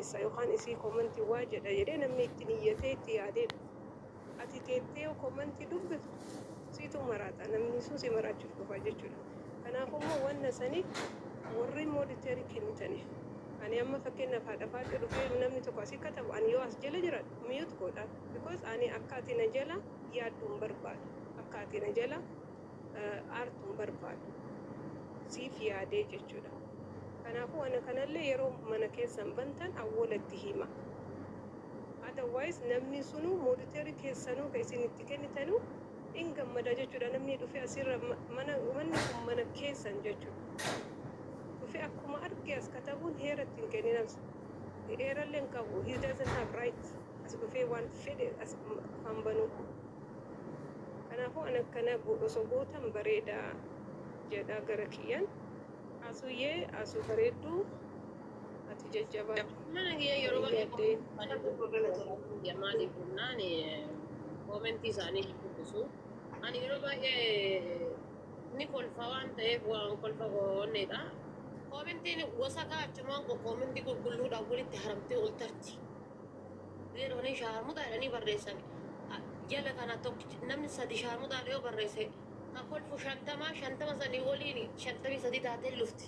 barreessa yookaan isii koomentii waa jedha jedhee namni itti niyyatee itti yaadee ati teettee yoo koomentii dubbitu siitu maraata namni sun si maraachuuf dhufa jechuudha. Kanaafummoo wanna sanii warri mooditeerii kennitanii ani amma fakkeenyaaf haadha faatti dhufee namni tokko asii katabu ani yoo as jala jira miyuut godha because ani akka ati na jala yaadduun barbaadu akka ati na jala aartuun barbaadu siif yaadee jechuudha. Kanaafuu ana kanallee yeroo mana keessan bantan awwalatti hima. Otherwise namni sunu mooditeerii keessanuu ka isin itti kennitanu in gammada jechuudha. Namni dhufee asirra manni kun mana keessan jechuudha. Dhufee akkuma arge as katabuun heera ittiin kenninamsa. Heerallee hin qabu. He doesn't have right. As dhufee waan fedhe as kan banu. Kanaafuu ana kana osoo gootan bareedaa jedha gara kiyyaan. Asuyyee asu bareedduu ati jajjabaa. Mana kiyya yeroo baay'ee maaliif jennaan koomentii isaanii dubbisu. Ani yeroo baay'ee ni kolfa waan ta'eef waan kolfa goonedha. Koomentiin gosa kaachamaan koomentii qulqulluudhaan walitti haramtee ol tarti. Yeroon shaarmutaa jedhanii barreessan jala kana tokko namni sadi shaarmutaa yoo barreesse kan kolfu 50 sanii waliin 53 taatee lufti.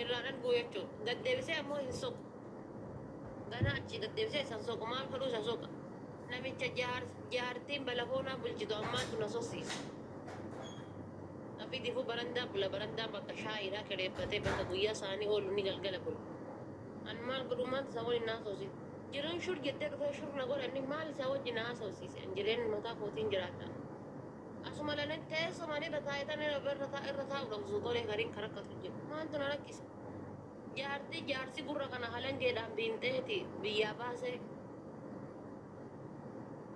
Irraan goyachuu gaddeebisee ammoo hin soqu. Gana achi gaddeebisee isaan soqu maal godhuu isa soqa. Namicha jaartiin balafoonaa bulchitu ammaa tuna sosiisa. Afiitiifuu barandaa bakka shaayiidhaa kireeffatee bakka guyyaa isaanii oolu ni galgala bulu. Ani maal godhumaan isaa waliin naasosiisa. Jiruun shur jettee dhufee shur na godhanni maal isaa wajjin naasosiise. Jireenyi mataa kootiin jiraata. Asuma laleen teessumaan irra taa'etan irra taa'uudhaaf suutolee gariin kan rakkatu jiru. Maaltu na rakkisa? Jaarsi gurra kana halangeedhaan biinteeti biyyaa baasee.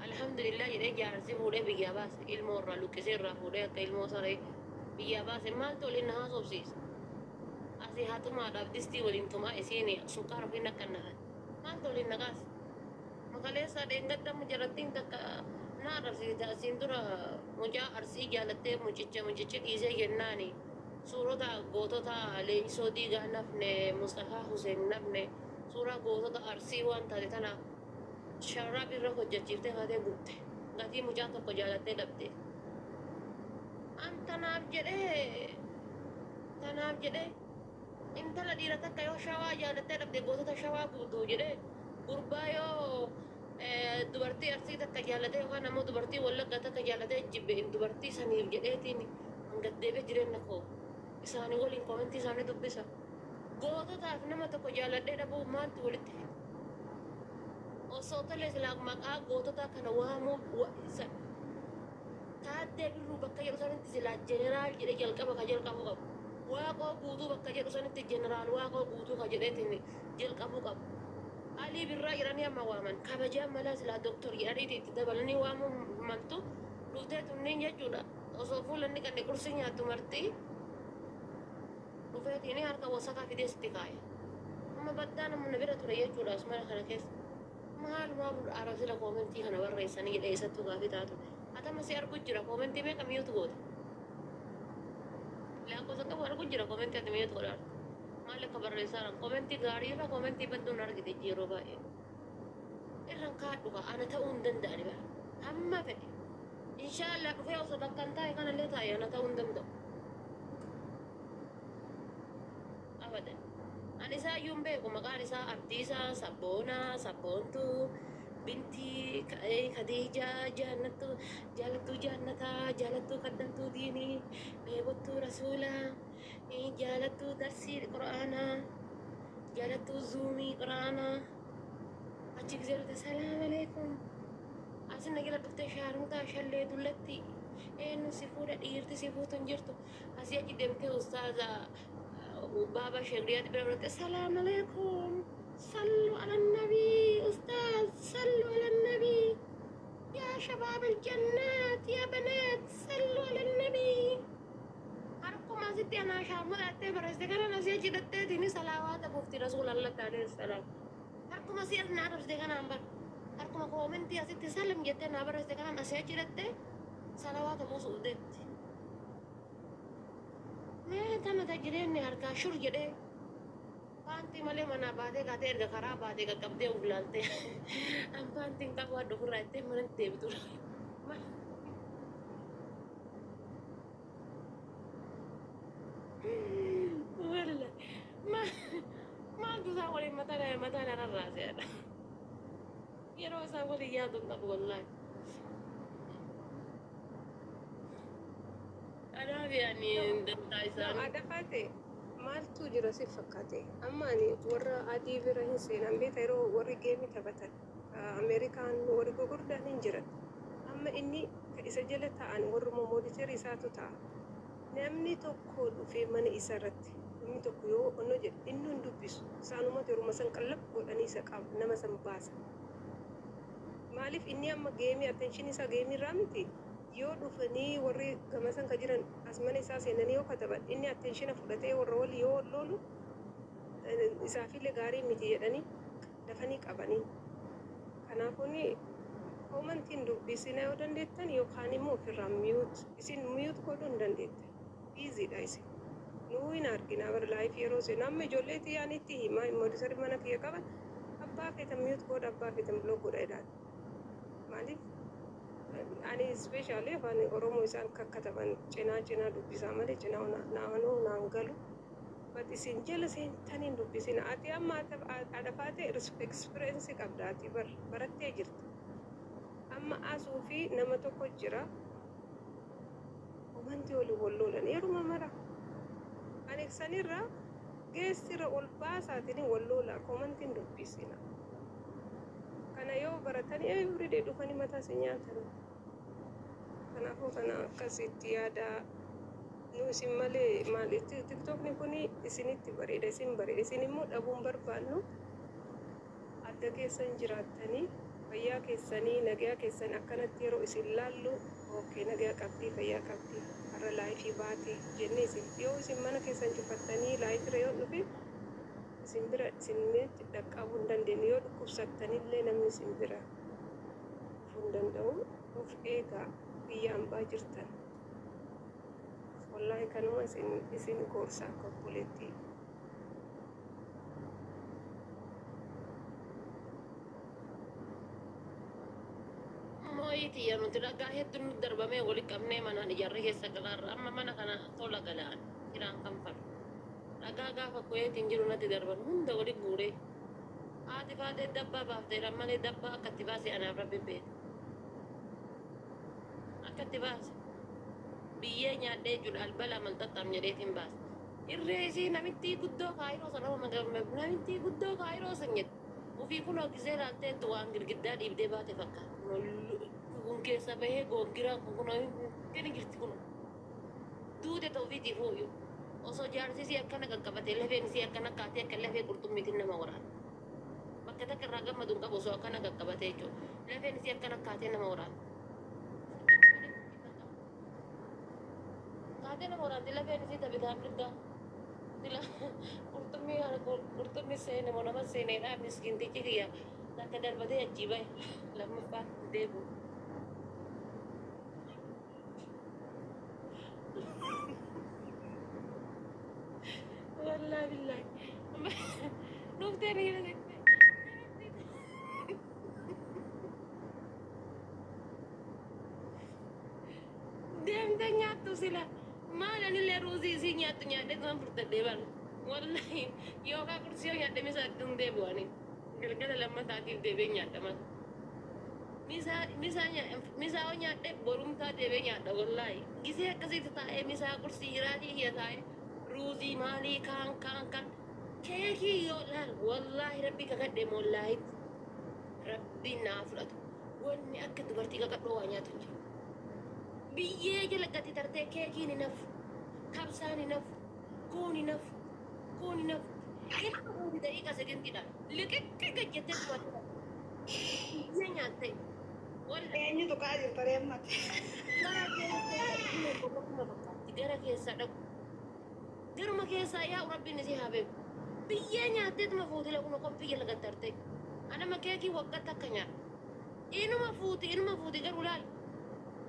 Alhamdulillah jedhee jaarsi fuudhee biyyaa baase ilmoo irraa luqqisee irraa fuudhee akka ilmoo saree biyyaa baase maaltu waliin na haasofsiisa? Asii haatumaadhaaf distii waliin tumaa isiin sukkaara fi naqqannahan. Maaltu waliin na kaasa? Makaleessaa dheengaddamu jarattiin takka naa arsiisa asiin dura mucaa arsii jaalattee mucichi dhiisee jennaani suurota gootota Leenjisoo Diigaa nafne Mustafaa Huseen nafne suuraa gootota arsii waan taate tanaaf sharraa birra hojjechiiftee haatee guutte gatii mucaa tokko jaalattee dhabde. An tanaaf jedhee intala dhiira takka yoo shawaa jaalattee dhabde gootota shawaa guutuu jedhee gurbaa yoo dubartii arsii takka jaalatee yookaan ammoo dubartii wallaggaa takka jaalatee jibbe dubartii saniif jedheetiin hangaddeebee jireenya koo isaanii waliin koomentii isaanii dubbisa. Goototaaf nama tokko jaaladhee dhabuu maaltu walitti fida? Osoo tolee silaa maqaa goototaa kana waamuu taattee birruu bakka jedhu sanitti silaa jeneraal jedhee jalqaba ka jalqabuu qabu. Waaqoo guutuu bakka jedhu sanitti jeneraal waaqoo guutuu ka jedheetiin jalqabuu qabu. Alii birraa jedhanii amma waaman kabajaa malaa silaa doktor jedhanii itti dabalanii waamuu maltu dhuftee tunniin jechuudha. Osoo fuulanni kan qursii nyaattu martii dhufeetiin harka wasakaa fidee sitti kaa'e. Amma baddaa namni bira ture jechuudha asmara kana keessa. Maal arabsila koomentii kana barreessanii dheessattuu gaafii taatu. Atama si argu jira koomentii meeqa miyyuutu goote? Lakkoofsa qabu argu jira koomentii ati miyyuutu godhaatu. Maal akka barreessaan koomentii gaarii irra koomentii badduun argite yeroo baay'ee. Irraan kaadhu ana ta'uu hin danda'ani bara. Hamma fedhe. Inshaallah dhufee osoo bakka hin taa'e kanallee taa'e ana ta'uu hin danda'u. Abadan. Ani isaa iyyuu hin beeku maqaan isaa Abdiisaa Sabboonaa Sabboontuu Bintii Khadiijaa jaalattuu jaannataa jaalattuu kaddamtuu diinii beebottuu rasuulaa jaalattuu darsii quraanaa jaalattuu zuumii quraanaa achi gisee dhufte salaam aleekum asin nagira dhuftee shaarmutaa shallee dullatti eenyu si fuudha dhiirti si fuutu hin jirtu asii achi deemtee ustaaza بابا شغليات بلغت السلام عليكم صلوا على النبي أستاذ صلوا على النبي يا شباب الجنات يا بنات صلوا على النبي أرقم ما زدت أنا شام ما أعتبر إذا أنا زيجي دتيني صلوات أبوفتي رسول الله عليه السلام أرقم ما سير نعرف إذا أنا أمبر أرقم كومنتي أزيد تسلم جدا نعبر إذا أنا زيجي دتي صلوات أبو سودتي ما تنا تجريني هركا شر جدي كان malee manaa baatee kaatee erga karaa baatee qaqqabdee ulaalte ampaan tiin qabu adda ofirraa ittee mana itti deebitu. Walla maaltu isaa waliin mataa narraa seedha. Yeroo isaa waliin yaadu hin qabu wallaahi. Kanaaf yaani dantaa isaanii. Adafate maaltu jira si fakkaate amma ani warra adii bira hin seenan beeta yeroo warri geemii taphatan Ameerikaan warri gurguddaan hin jiran amma inni isa jala ta'an warruma mooditeeri isaatu ta'a namni tokko dhufee mana isa irratti namni tokko yoo onno jedhe inni hin dubbisu isaanumatti yeruma san qallab godhanii isa qabu nama san baasa maaliif inni amma geemii attention isaa geemii irraa miti yoo dhufanii warri gama san ka jiran as mana isaa seenanii yoo kataban inni attenshina fudhatee warra wali yoo loolu isaafillee gaarii miti jedhanii dafanii qabanii kanaafuni komantiin dubbisina yoo dandeettan yookaan immoo ofirraa miyuut isin miyuut godhuu hin dandeettan biiziidha isin nuu hin argina bar laayif yeroo seenu amma ijoollee xiyyaanitti himaa moodisari mana kiyya qaban abbaa feetan miyuut godha abbaa feetan biloo godha jedhaan maaliif ani especially afaan oromoo isaan kakkataban cinaa dubbisaa malee cinaa naannoo naan galu but isin jala seentaniin dubbisina ati amma adhafaatee experience qabda ati barattee jirta amma asuu fi nama tokko jira umanti wali walloolan yeruma mara ani sanirra geessira ol baasaatiin walloola komantiin dubbisina kana yoo baratanii everyday dhufanii mataa si nyaatan kanaafuu kana akkasitti yaada nu isin malee maalitti tiktokni kuni isinitti bareeda isin immoo dhabuun barbaannu adda keessan jiraattanii fayyaa keessanii nagaa keessan akkanatti yeroo isin laallu ookee nagaa qabdii fayyaa qabdii har'a laayifii baatee jennee isin yoo isin mana keessan cufattanii laayifira yoo dhufe isin bira isinitti dhaqqabuu hin dandeenye yoo dhukkubsattanillee namni isin bira dhufuu hin danda'u of eegaa biyyaan baa jirtan wallahi kanuma isin gorsaa koppuleetti mooyitii yaa nuti dhagaa hedduun nu darbamee walitti qabnee manaan ijaarree keessa galaarra amma mana kana tola galaan iraan kan fadhu dhagaa gaafa koyeetiin jiru natti darban hunda walitti guuree haati faatee dabbaa baafteedha malee dabbaa akkatti baase anaaf rabbi beeka akkatti baase biyyee nyaadhee jiru albala amalxaxxaam jedheetiin baase irree isii namittii guddoo kaayiroo sana namittii guddoo kaayiroo san jedhe ofii kun hokkisee laalteetti waan girgiddaa dhiibdee baate fakkaata kun keessa bahee googgiraa kun gani jirti kun duute ta'uufiitiif hooyyuu osoo jaarsisii akkana qaqqabatee lafeen isii akkana kaatee akka lafee qurxummiitiin nama waraana bakka takka irraa gammaduun qabu osoo akkana qaqqabatee jechuudha lafeen isii akkana kaatee nama waraana kaatee nama waraanti lafeen isii tabitaan mirgaa qurxummii seene moo nama seeneedhaa miskiintichi kiyya takka darbatee achii bahe lammaffaan deebi'u. Wallahi billahi. Nuftee miira jettee. Deemtee nyaattu sila. Maal anillee ruuzii isii nyaattu nyaadhee kan furtadhee balu. Wallahi yookaan qursii yoo nyaadhe misaa ittiin deebi'anii. Galgala lammataatiif deebee nyaadhaman. Misaa yoo nyaadhe borumtaa deebee nyaadha wallahi. Gisee akkasitti taa'ee misaa qursii iraatii hiyya taa'ee ruuzii maalii kaan keekii yoo laal wallahi rabbi kakadhee wallahi rabbi naa fudhatu. Wanni akka dubartii kakadhoo waa nyaatu jira. Biyyee jala gati tartee keekii ni nafu. Kabsaan ni nafu. Kuun ni nafu. Ilma daqiiqa sagantiidhaan liqiqqi gajjattee tumattudha. Biyyee nyaattee. eenyutu kaa jirta reemmate gara keessaa dhaqu. Garuma keessaa yaa'u rabbiin isii haa beeku. Biyyee nyaattee tuma fuutila kun qophii jala gattarte. Anama keekii waggaatti akka nyaata. Inuma fuuti garuu laal.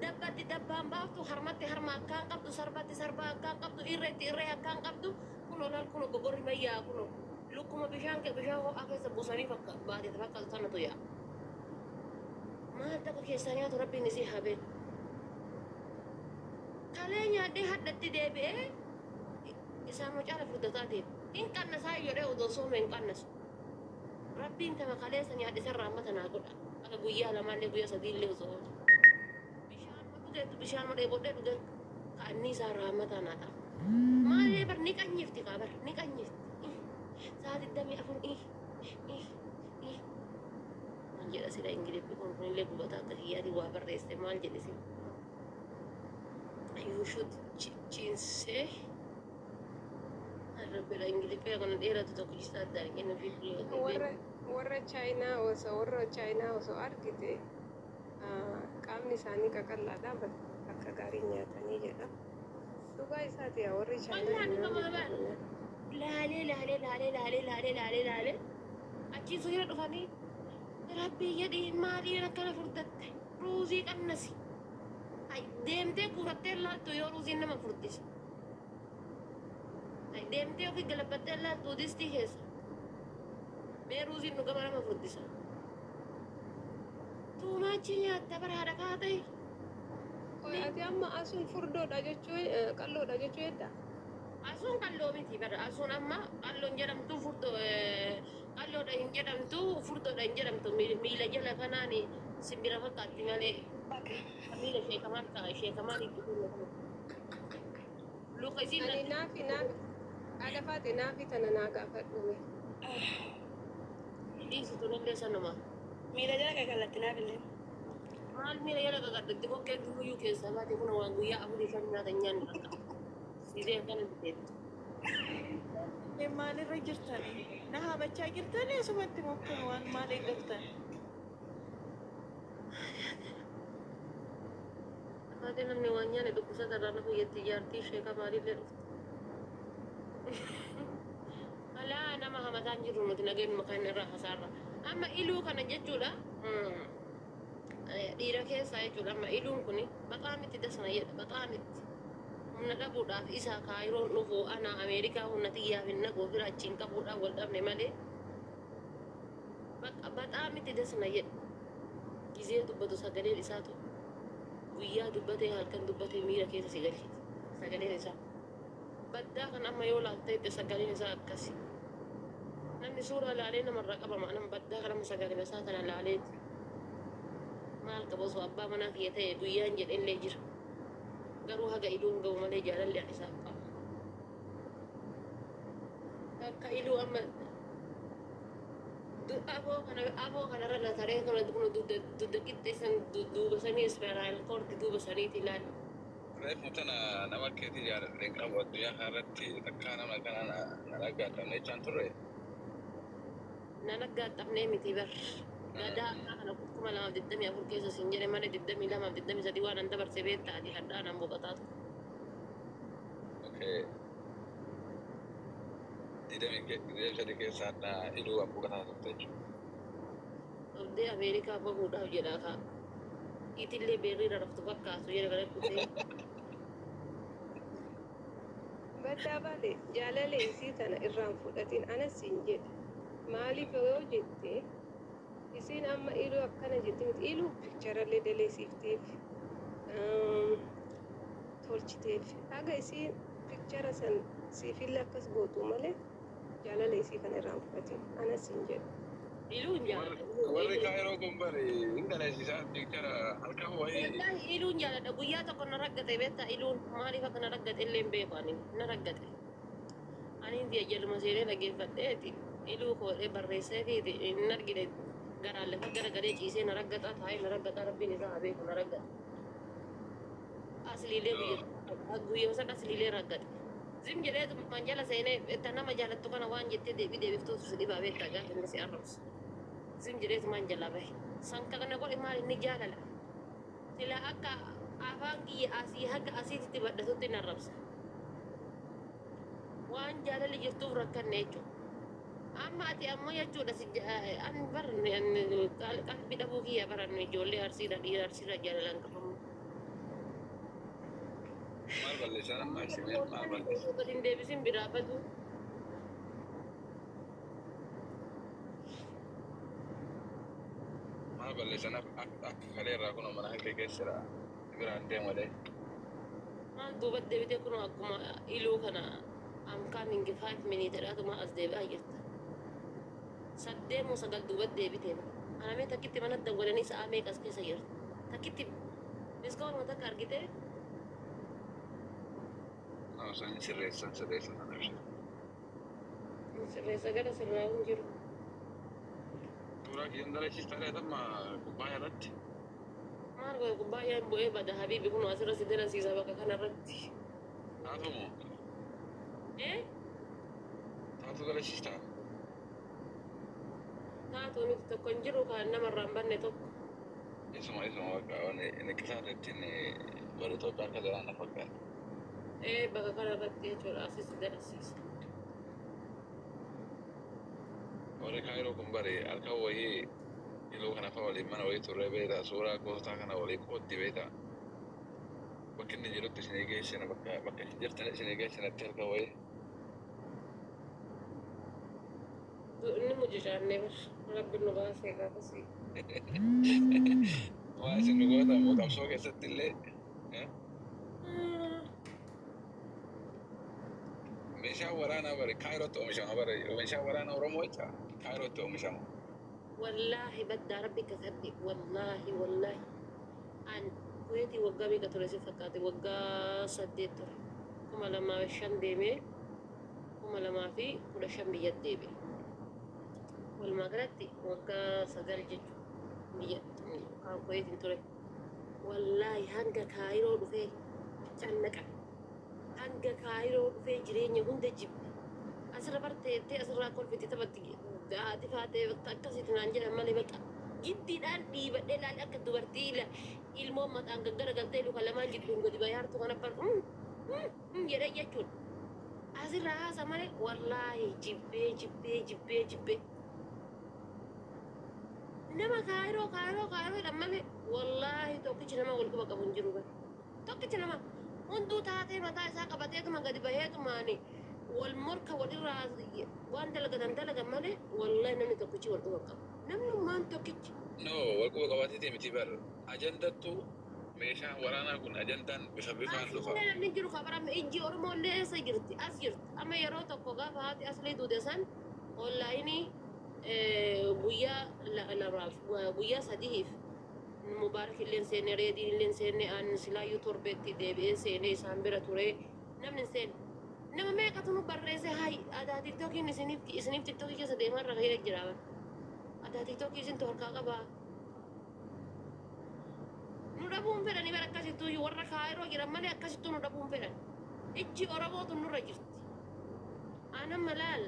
Dabbatti dabbaan baaftu harmatti harma akkaan qabdu sarbatti sarba akkaan qabdu irreetti irree akkaan qabdu kuno laal kuno gogorri mayyaa kuno lukkuma bishaan ho'aa keessa buusanii baatee fakkaatu sanatu yaa. Maal takka keessaa nyaatu rabbiin isii haa beeku. Kalee nyaadhee haddatti deebi'ee isaan mucaala furdataa deema. Hin qannasaa jedhee odoo soome hin qannasu. Rabbiin tama kaleessa nyaadhisan raammata naa godha. Akka guyyaa lamaallee guyyaa sadiillee osoo oolu. Bishaan madhee bodhee dhugan ka'annii isaa raammataa naa ta'a. Maallee bar ni qanyifti kaa bar ni qanyifti. Sa'aatii 24 maal jedha sila ingiliffi kun kunillee gubataa akka hiyyaati waa barreesse maal jedhe si. You should chinsee. Arrabbela ingiliffii kana dheeratu tokko jista addaan kenna fi warra chaayinaa osoo argite qaamni isaanii qaqallaadha akka gaarii nyaatanii jedha. Dhugaa isaati yaa warri chaayinaa laalee achiin suura dhufanii rabbii jedhii maaliin akkana furdatte ruuzii qannasi deemtee guurattee laattu yoo ruuziin nama furdisa deemtee ofii galabbattee laattu distii keessa mee ruuziin dhugama nama furdisa tuumaachi nyaatta baraadha kaatee. Ati amma asuun furdoodha jechuu qalloodha jechuu edda. Asuun qalloo miti bara asuun amma qalloon jedhamtu qalloodha hin jedhamtu furdoodha hin jedhamtu miila jala kanaan simbira fakkaatti malee miila sheekamaan itti fuudhamu. Luka isiin ani naafi adafate naafi tana naa gaafadhume. Dhiisi tunillee sanuma. Miila jala qaqallatti naafillee. Maal miila jala qaqallatti kokkee guyyuu keessaa baate kun waan guyyaa afurii shan nyaata nyaanni rakka. Sidee akkana biteetti. Maalirra jirtan? Na haabachaa jirtanii asumatti mokkan waan maal eeggattan? Afaatee namni waan nyaane dubbisaa irraa na fayyatti ijaartii sheeka maalillee dhufte. Alaa nama hamataan jirru nuti nageenyuma kan irraa hasaarra. Amma iluu kana jechuudha. Dhiira keessaa jechuudha. Amma iluun kun baqaa miti dasna jedha. Baqaa miti. Humna dhabuudhaaf isaa kaayiroon dhufu ana Ameerikaa humna xiyyaaf hin naquu bira achiin qabuudhaaf wal dhabne malee. Baqaa miti dasna jedha. Gizee dubbatu sagaleen isaatu guyyaa dubbatee halkan dubbatee miira keessa si galchiti. Sagaleen isaa. Baddaa kan amma yoo laaltee itti sagaleen isaa akkasi. Namni suuraa laalee namarraa qabama. Nama baddaa kan amma sagaleen isaa kana laaleeti. Maal qaba osoo abbaa manaa kiyya ta'e guyyaan jedhellee jira. Garuu haga iluun ga'u malee jaalalli ani isaaf qaba. Akka iluu amma aboo kanarra lataree kana dudda qixxeessan duuba sanii isperaal koorti duuba saniiti ilaali. Reefu tana nama keetii jaalatee qabu addunyaa kanarratti akka nama kana nan aggaadhamne jechaan turre. Nan aggaadhamnee miti bar. Gadaa kana 2024 keessa sin jedhe malee 22 waan an dabarse beektaati hadhaan an boqotaatu. Okay. Didamii keessa hadhaa iluu an boqotaa turte jechuudha. Qabdee Ameerikaa bahuudhaaf jedhaa kaa. Itillee beerriidha raftu fakkaasu jedhe kana dhufee. Baddaa baate jaalala isii tana irraan fudhatiin anas hin jedhe. Maaliif yoo jettee isin amma iluu akkana jettee miti iluu pikcharallee daleessiifteef tolchiteef haga isiin pikchara san siifillee akkas gootu malee jaalala isii kana irraan fudhatiin anas hin jedhe. Iluun jaalladha. Warri kaayiroo kun bari hin daleessisaa piikchara halkan wayii. Iluun jaalladha. Guyyaa tokko na raggate beektaa iluun maaliif akka na raggate illee hin beeku ani na raggate. Ani hin jaluma seenee dhaggeeffadheeti iluu koodhee barreesseetiiti hin argine garaan lafa garagalee ciisee na raggataa taa'ee na raggataa rabbiin isaa haa beeku na raggate. Asliilee guyyaa sana asliilee raggate. Zim jedhee man jala seenee itti nama jaalattu kana waan jettee deebiftuutu si dhibaa beektaa gaafa inni si arrabsu. Zim jedheetu man jala bahe. Sanka kana godhe maal inni jaalala. Sila akka afaan kiyya asii haga asiitti badhatutti na arrabsa. Waan jaalalli jirtuuf rakkanne jechuudha. Amma ati ammoo jechuudha an baranne qalbii dhabuu kiyya baranne ijoollee arsiidha dhiira arsiidha jaalalaan qabamu. Maal balleessaa nama isin maal balleessaa? Hin deebisin biraa badu. balleessan akka kaleerraa kun mana akka keessadha biraan deemalee. Maal duuba deebitee kun akkuma iluu kana I'm coming 5 minutes dhatuma as deebi'aa jirta. Saddeemu sagal duuba deebitee anamee takkitti mana dawwalanii sa'aa meeqas keessa jirti. Takkitti diskoon wanta akka argitee San sirreessan sana ibsa. sirreessa gara sirraa hin jiru. Suuraa kiyyan dalachiistaadha tamma gubbaa irratti. Maal godhe gubbaayyaan bu'ee bada habiibi kun asirra si daransiisa bakka kanarratti. Taatumu taatu dalachiistaa. Taatu miti tokko hin jiru kan namarraa hin banne tokko. Isuma bakka inni qisaan ittiin bara Itoophiyaa akka jiraanna fakkaata. Bakka kanarratti jechuudha asis si daransiisa. Warri Kaayiroo kun bari halkan wayii iluu kana fa waliin mana wayii turre beektaa suuraa gosotaa kana waliin qootti beektaa. Bakki inni jirutti isinii geessina bakka isin jirtan isinii geessinatti halkan wayii. Inni mujjishaannee rabbi nu baasee gaafasii. Waa isin nu gootamu qabsoo keessatti illee. Meeshaan waraanaa bari Kaayirootti oomishama bari meeshaan waraanaa Oromoo jecha Kaayirootti oomishama. Wallaahi baddaa rabbi kakadhi wallaahi an kuweetii waggaa meeqa ture si fakkaate waggaa 8 ture 2005 deemee 2015 biyya deebi'e. Walumaa galatti waggaa 9 jechuudha biyya kuweetiin ture. Wallaahi hanga Kaayiroo dhufee cannaqa. Hanga Kaayiroo dhufee jireenya hunda jibbe. Asirra barteettee asirraa kolfiti taphatti gaati faatee akkasitti naan jedhan malee bakka giddiidhaan dhiibadhee laal akka dubartii ilmoo mataan gaggaragaltee luka lamaan jidduun gadi bayaartu kana bar jedhee jechuudha. Asirraa haasa malee wallaahi jibbee. Nama Kaayiroo jedhan malee wallaahi tokkichi nama wal quba qabu hin jiru bari. Tokkichi nama hunduu taatee mataa isaa qabateetuma gadi baheetumaani wal morka walirraa waan dalagan malee wallaahi namni tokkichi wal quba qabu. Namni maan tokkichi. No wal quba qabaatee miti bar ajandattu meeshaan waraanaa kun ajandaan bifaan dhufa. Namni jiru kabarame ijji Oromollee eessa jirti as jirti. Amma yeroo tokko gaafa haati aslee duute san onlaayinii guyyaa sadiif Mubaarak illeen seenne reediin illeen seenne aan silaayyuu torbeetti deebi'ee seenne isaan bira ture namni seenne. Nama meeqatu nu barreesse hayi aadaa tiktookiin isiniif tiktookii keessa deemaa irra ka'ee jira. Aadaa tiktookii isin harkaa qabaa. Nu dhabuun fedhanii bara akkasittuu warra Kaayiroo jiran malee akkasittuu nu dhabuun fedhan. Ijji Oromootu nurra jirti. Aanan malaal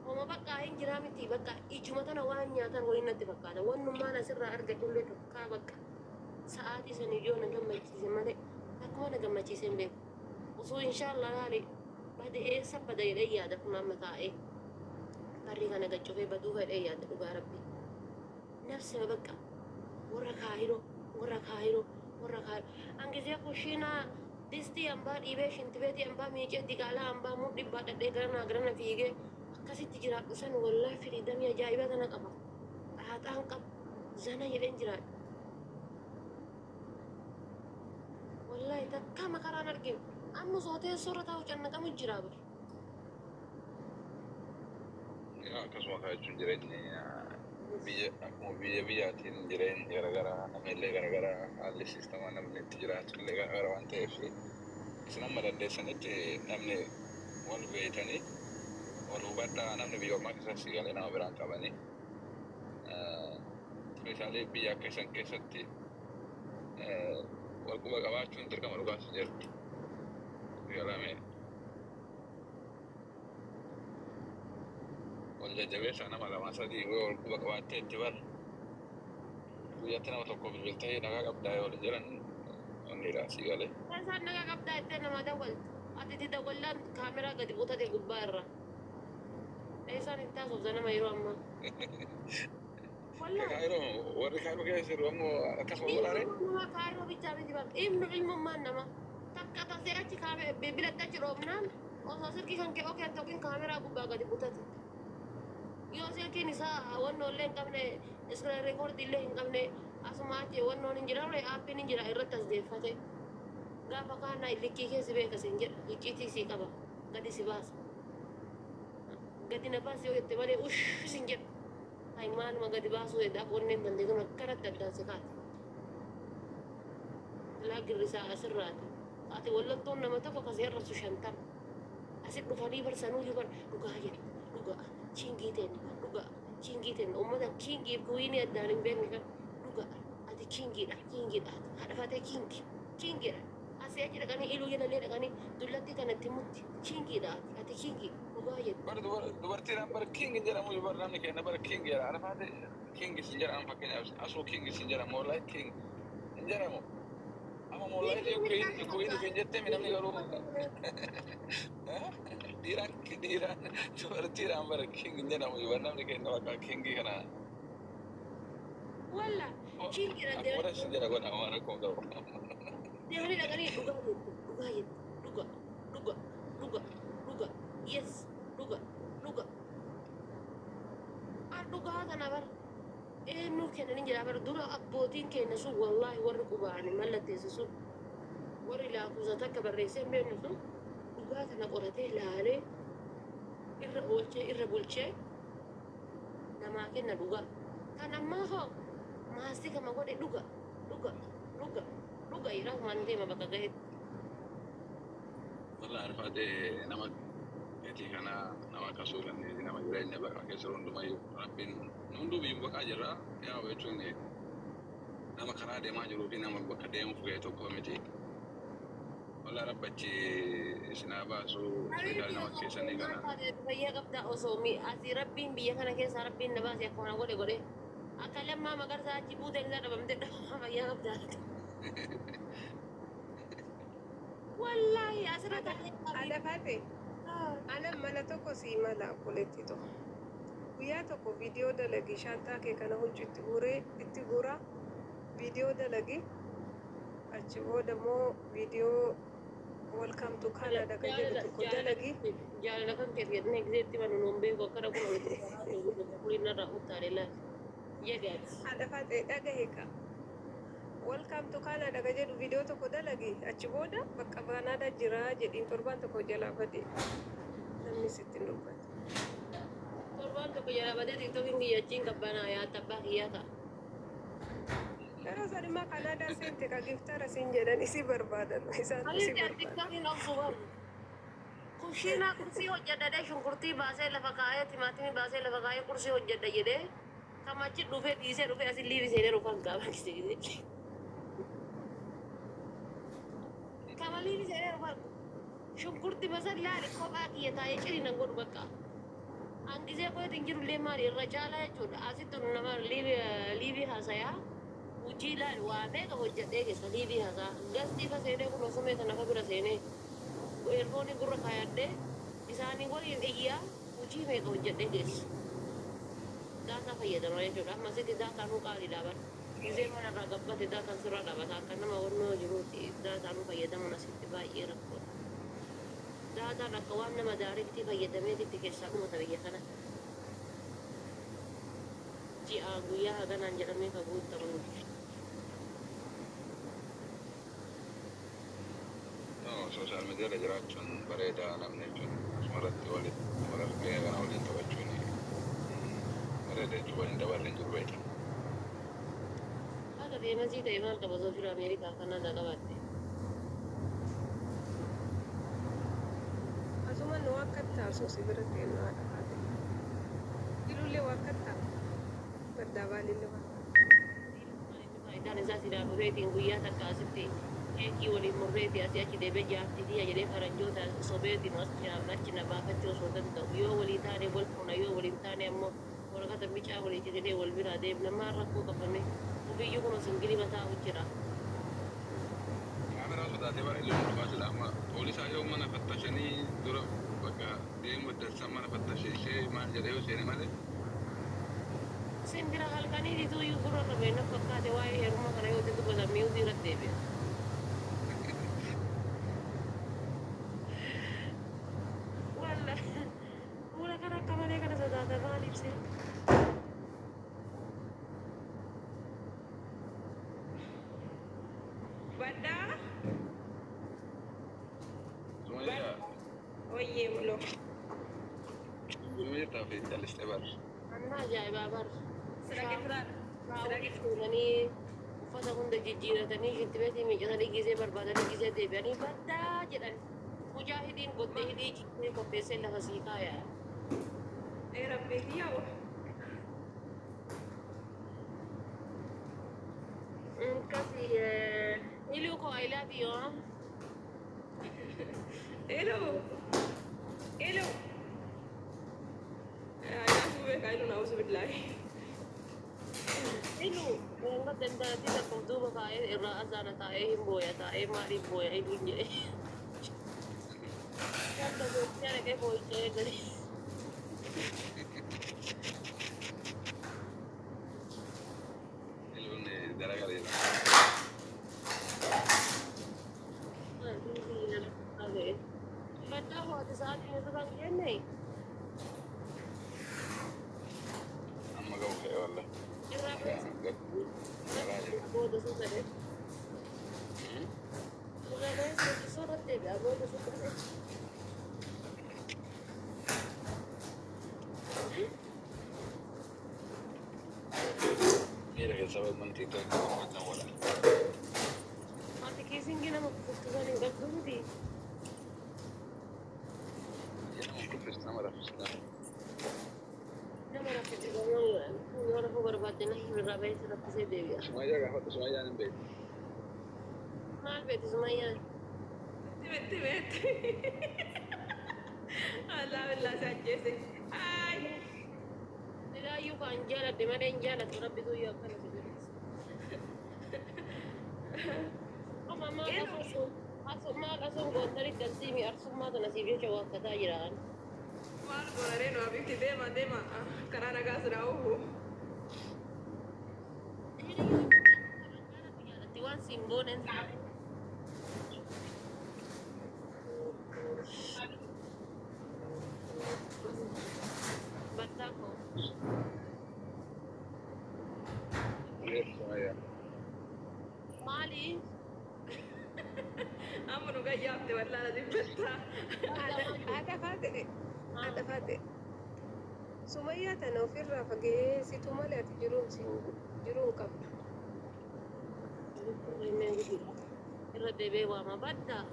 homa bakka hin jiraa miti bakka ijuma tana waan nyaatan waliin natti fakkaata. Wannummaan asirraa argatullee tokkaa bakka sa'aatii san iyyoo na gammachiise malee akkuma na gammachiise hin beeku. Osoo inshaallah laali bada'eessa bada'ee yaada kun amma taa'ee barri kana gaccufee baduu fedhee yaada dhugaa rabbi. Nafsima bakka warra Kaayiroo. Angizee kushiinaa distii hambaa dhiibee shintibeetii hambaa miicee digaalaa hambaa mudhibbaa dhadhee garana fiigee akkasitti jiraadhu san wallaahi firiidamii ajaa'iba kana qaba. Dhaaxaan qaba zana jedheen jiraadhu. Wallaahi takka makaraan arginu amma sootee sorra taa'u cannaqamu jiraa bari. Akkasuma kaa jechuun jireenya akkuma biyyaatiin jireenya garaagaraa namni garaagaraa haalli siistamaa namni itti jiraatu illee garaagaraa waan ta'eef isin amma dandeessanitti namni wal beeytanii wal hubadhaa namni biyya ormaa keessatti galee nama biraan qabanii meeshaalee biyya akka isan keessatti wal quba qabaachuun dirqama dhugaatu jirti. Yaalamee wal jajjabeessaa nama lama sadii wal quba qabaattee itti bar guyyaatti nama tokko bilbiltee nagaa qabdaa yoo jiran onni raasii galee. Isaan nagaa qabdaa itti nama dawwaltu ati dawwallaan kaameraa gadi buutate gubbaa irraa. Isaan itti haasofsa nama yeroo ammaa. Kaayiroo warri Kaayiroo keessa jiru ammoo akkasuma waraanee. Nama Kaayiroo bichaa miti bara ilmummaan nama takka tasee achi bilatta achi dhoofnaan osoo sirkii kan kee okeen tokkiin kaameraa gubbaa gadi buutate. Yoo silkiin isaa wannollee hin qabne iskira reekoordillee hin qabne asuma achi wannoon hin jira aappiin hin jira irratti as deeffate gaafa kaanaa likkii keessi beeka sin jedha icciitii sii qaba gadi si baasa gadi na baasi yoo jette malee ush sin jedha hay maaluma gadi baasuu jedhaaf onneen dandeetun akkanatti addaan si kaate laagirri isaa asirraati ati wallottoon nama tokko kasee irrasu shantama asit dhufanii barsanuu bar dhugaa jedha dhugaa chingii ta'e dhugaa chingii ta'e uummata chingii kuwiinii addaan hin beekne kan dhugaa ati chingiidha haadha faatee chingiidha asii achi dhaqanii iluu jedhalee dhaqanii dullatti kanatti mutti chingiidha ati chingii dhugaa jedha. Dubartiin bara king jedhamu bara namni kenna bara king jedha haadha faatee king sin jedhamu fakkeenyaaf asuu king sin jedhamu wallahi king hin jedhamu. Ama mulai kuini pinjette mi namni garuu dhiiraan dubartiidhaan bara king jedhamu yoo namni kenna bakka kingi kana. Walla chingiidha deemanii. Akkuma sin jedha godha waan akkuma qabu. Deemanii dhaqanii dhugaa yes dhugaa kana bara. Eenyu kennan jira bara dura abbootiin keenya sun wallaahi warri qubaani mallatteessu sun warri laafuusa takka barreessee beeknu sun dhugaa kana qoratee laalee irra oolchee irra bulchee namaa kenna dhugaa kan ammaa hoo maastii kama godhe dhugaa jedhaa waan deema bakka gaheetti. Wallaahi arfaatee nama gatii kana nama akkasuu kanneen nama jireenya bakka keessa hundumayyuu rabbiin hunduu biyyu bakka jirra yaa jechuun nama karaa deemaa jiruu fi nama bakka deemuuf ga'e tokko miti. Wallaahi rabbachi isinaa baasuu fayyaa nama keessanii kana. Fayyaa qabdaa osoo asii rabbiin biyya kana keessa rabbiin na baase akkuma godhe akka lammaa magarsaa achi buuteen isaa dhabamte dhabamaa fayyaa qabdaa. Wallaahi asirratti haadha faate anan mana tokko sii mala obboleetti tokko guyyaa tokko viidiyoo dalagi shaantaa kee kana huccuu itti guuraa viidiyoo dalagi achi booda immoo viidiyoo welcome to Canada kan jedhu tokko dalagi. Jaalala kan keessa jedhanii eegzeetti manu nuun beeku akkana kun waliin irraa utaalee laata jedhaati. Haadha faate dhagahe ka welcome to Canada kan jedhu viidiyoo tokko dalagi achi booda bakka Canada jira jedhiin torbaan tokko jalaa bade namni sitti hin dubbatu. Torbaan tokko jalaa badee tiktokiin kiyyachiin qabbanaa yaata abbaa kiyyaa ta'a. Yeroo san immoo Canada seente ka giftara siin jedhan isi barbaadan isaan isi barbaadan. Tiktokiin of suban. Kushiinaa kursii hojjedhadhee shunkurtii baasee lafa kaayee timaatimii baasee lafa kaayee kursii hojjedha jedhee kamachi dhufee dhiisee dhufee asin liibi seenee dhufan gaafa gisee. Kamaliin seenee dhufan shunkurtii basan laali kophaa kiyya taa'ee ciriina godhu bakka. Hangisee koyetiin jirullee maali irra caalaa jechuudha. Asitti nama liibii haasayaa. Hojii laal waa meeqa hojjedhee keessa liibii haasaa gastii ka seenee kun osumee kana ka bira seenee eerfoonii gurra kaayadhee isaanii waliin iyyaa hojii meeqa hojjedhee keessa daataa fayyadama jechuudha amma sitti daataan qaaliidha bara gisee manarraa gabbate daataan sirraa dhabata akka nama wannoo jiruuti daataan fayyadamuun asitti baay'ee rakkoodha daataan akka waan nama daarektii fayyadameetitti keessaa dhumata biyya kana ji'a guyyaa haganaan jedhamee ka guuttamu Sosial media la jiraachuun bareedaa namni jechuun marratti walirgee kana waliin taphachuun bareeda jechuun waliin dabarre hin jiru beekna. Akka deemasii ta'e maal qaba soofira Ameerikaa kanaan qabatte. Asuma nu akka taasoo si bira ta'e haadha faate. Ilullee akka taasoo gaddaa baalillee waan. Faayidaan isaa sidaa dhufeetiin guyyaa takka asitti eekii waliin murreeti asii achi deebee jaartitii jedhee faranjoota sobeetiin achi na baafatti osoo danda'u yoo walii taane wal fuuna yoo waliin taane ammoo waraqata bicaa waliiti jedhee wal biraa deemna maal rakkoo qabame ofiyyuu kun singilii mataa hojjira. Kaameraa sodaatee bara illee hundummaa sila amma poolisaa yoo mana fattashanii dura bakka deemu dansan mana fattashee ishee maal jedhee yoo seene malee. Simbira halkanii dituu iyyuu gurra qabee na fakkaate waa'ee heeruma kana yoo dubbatan mi'uu irratti deebi'a. Fuula kana akka malee kana sodaata maaliif seena? badda. Sumaya, Oye, mulo. Sumaya tafi jaliste bar. Anna ajaa'ibaa bar. Sira kifrar. Sira Shaawii kifrar. fuudhanii uffata hunda jijjiiratanii shittibeetii miiccatanii gisee barbaadanii gisee deebi'anii baddaa jedhan. Mujaahidiin qottee hidhii jibbee qopheessee lafa sii kaaya. Rabbi yaa'u. Kasi iluu koo I love you. Hello. Hello. Aku bekain nak usut billahi. Iluu wanga dandaattii takka duuba kaa'ee irraa azaana taa'ee hin booya taa'ee maaliif booya iluun jedhe. Ganda gootee dhaqee boo'ichee gadi. Iluni garagara ila. Baddaa ho'ate sa'aatiin irra kan jenne Amma ga'u ka'e walla. irraa Garaaje. booda sun ta'e. Irraa keessatti soorratti deebi'a booda sun ta'e. Mira que sabe montito que no mata wala. Ati kiisingi nama kufuftusan hin qabdu miti. Ya no me cuesta nada rafista. Nama raffisifamoo yoo rafuu barbaadde na hin irraa bahee raffisee deebi'a. Sumaya gafata Sumaya nin beek. Maal beeti sumayyaan? Tibet. Allah billah sajjese. Ay. Silaayyuu kan jaaladhe malee hin jaalatu rabbitu yoo akkana si godhe. Amma maal asuun goontari galsiimi arsummaa tana siif jecha waakkataa jiraan. Maal godhanii nu abibti deema karaa nagaa siraa'uhu. Waan simboonen battaa koo Sumaya. maali? Amma nu gayyaafte wallaala dibbata. Haadha faate. Sumayyaa tana ofirraa fageessitu malee ati jiruun qabdu. Irra deebee waama baddaa.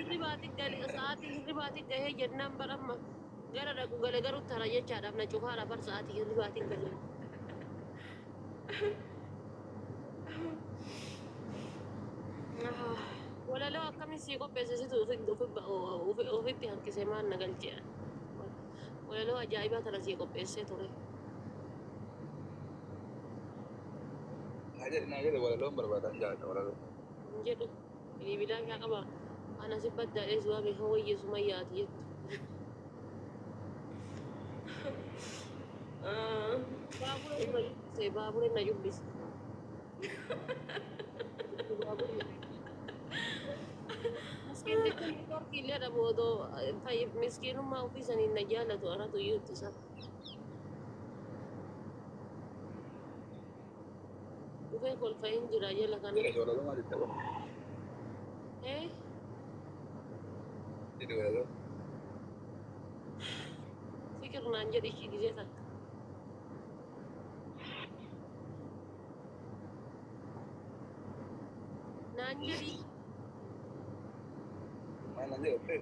Sa'aatii hirribaatiin gahee jennaan baramma gara dhaqu gale garuu tara jechaadhaaf na cufaadha bar sa'aatii hirribaatiin galee. Walaloo akkamiin sii qopheessisitu ofitti harkisee maal na galchee. Walaloo ajaa'ibaa tana sii qopheessee ture. Aja naga wala lom barbaadan jaata wala lom. Hin jedhu bilbilaa kaa qaba. Ana si baddaadhee suwaame kan wayye sumayyaati jettu. Baabureen na jubbise. Miskiin jechuun torkiillee dhabu otoo miskiinummaa ofii saniin na jaallatu anatu iyyuutti isa. Dhufee kolfaa hin jira jala kana. Mira wala lom aditta ba. Jadi wala lom. Fikir naan jedhi ishii gisee takka. Naan jedhi Mana dia oke.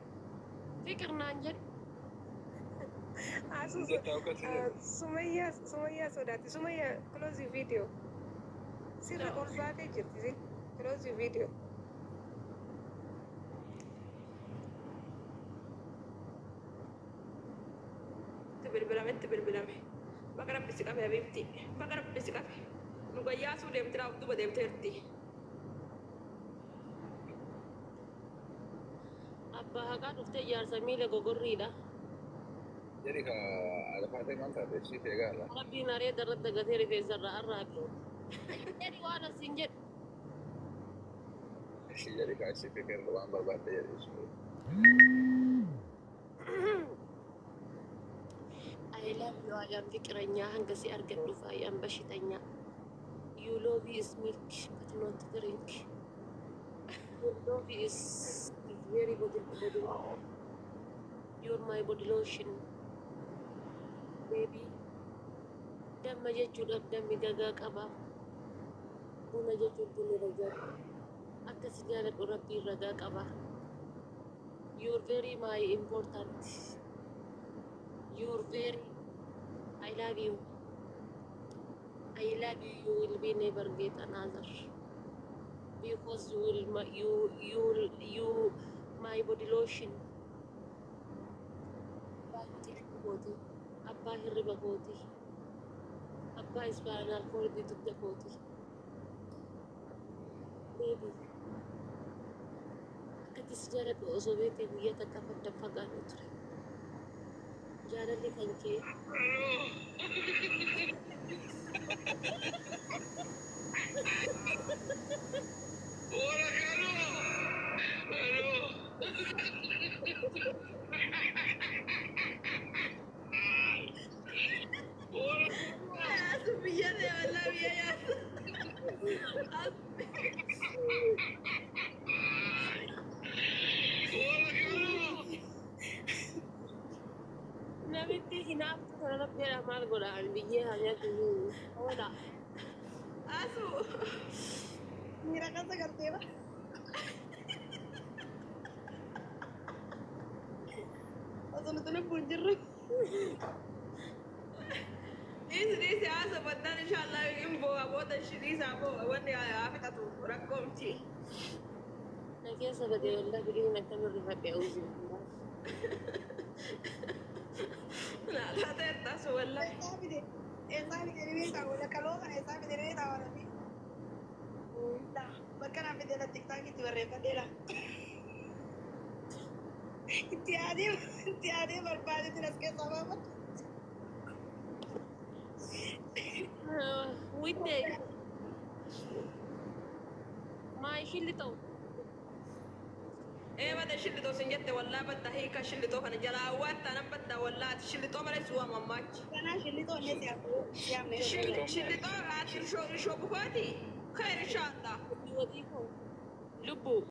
fikir naan jedhi. Dia tahu kan sih. Sumayyaa sodaatti. Sumayyaa close the video. Sirra ol baatee jirti. Close the video. Itti bilbilame. Baqa rabbisi qabe habiibti. Baqa rabbisi qabe. Nu gayyaasuu deemti raaf duba deemteerti. Abbaa haqaa dhuftee ijaarsa miila gogorriidha. Jadi ada partai mantap deh sih ya lah. Rabbiin areeda irratti gatee rifeensarraa arraaqe. Jedhi waan asiin jedhu. Sih jadi kasih pikir doang berbeda jadi. love you. I am ፍቅረኛ hanga si argadhuuf I am በሽተኛ. You love is milk but not drink. Your love is very body. You're my body lotion, baby. Damma jechuudhaaf dammi gagaa qaba. Buna jechuun bunni ragaa. Akkas jaaladhu rabbiin ragaa qaba. You're very my important. You're very. I love you. I love you. You will be never get another. Because you will you my body lotion. Abba hirriba kooti. Abba spinal cord dugda kooti. Baby. Akkatis jaaladhu osoo beekte guyyaa takka fadda fagaannu ture. Jaalalli kan kee. Namitti hinaaftu kana rabbiidha maal godhaan biyyee hanyatti oola. Asu. Mira kasa garteera. Osoo nuti lubbuun jirru. Dhiisi haasa baddaan inshaallah hin bo'aa booda dhiisaa bo'aa wanni haa fixatu rakkoomti. Na keessa badee waldaa fidhiin akkamirri fadhee uwwisu. Naataa ta'ettaas wallah. Eessaa fide dhibee taa'u kaloo kana eessaa fide dhibee taa'u nafi. Bakka naa fide la tiktaakitti barreeffadheera. Itti aadee barbaadetti as keessaa baafadha. Widday. Maa ishilli ta'u. Bada shillitoo sin jette wallaa badda hiika shillitoo kana jalaa hawwaattaa nan badda wallaa ati shillitoo malee si waamam maachi. Kanaa shillitoo illee siyaamne. Shillitoo ati irshoo bukooti. Khayr inshaallah. Wadii koo. Lubbuu.